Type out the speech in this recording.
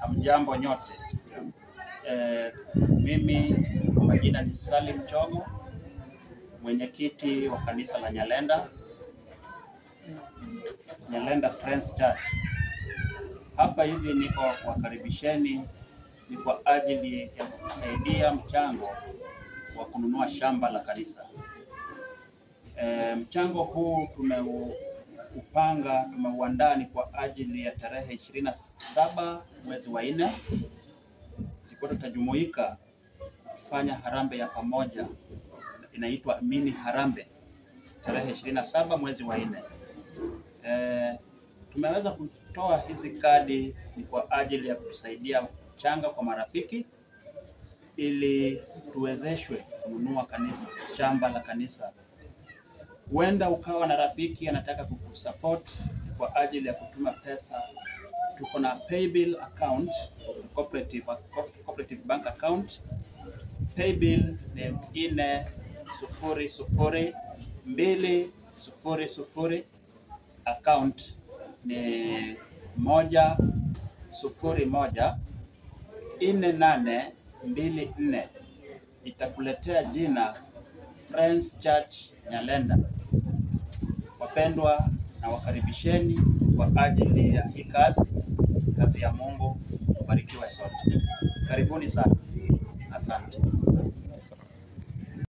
Hamjambo nyote. Mimi kwa majina ni Salim Chogo, mwenyekiti wa kanisa la Nyalenda Friends Church. Hapa hivi niko kuwakaribisheni ni kwa ajili ya kusaidia mchango wa kununua shamba la kanisa. Mchango huu tumeuandaa ni kwa ajili ya tarehe 27 mwezi wa 4. Ndipo tutajumuika kufanya harambee ya pamoja, inaitwa mini harambee, tarehe 27 mwezi wa 4. Tumeweza kutoa hizi kadi ni kwa ajili ya kutusaidia kuchanga kwa marafiki ili tuwezeshwe kununua shamba la kanisa. Huenda ukawa na rafiki anataka kukusupport kwa ajili ya kutuma pesa. Tuko na paybill account, cooperative bank account. Paybill ni 400200, account ni 1014824. Itakuletea jina Friends Church Nyalenda. Wapendwa, na wakaribisheni kwa ajili ya hii kazi ya Mungu. Tubarikiwe sote. Karibuni sana. Asante.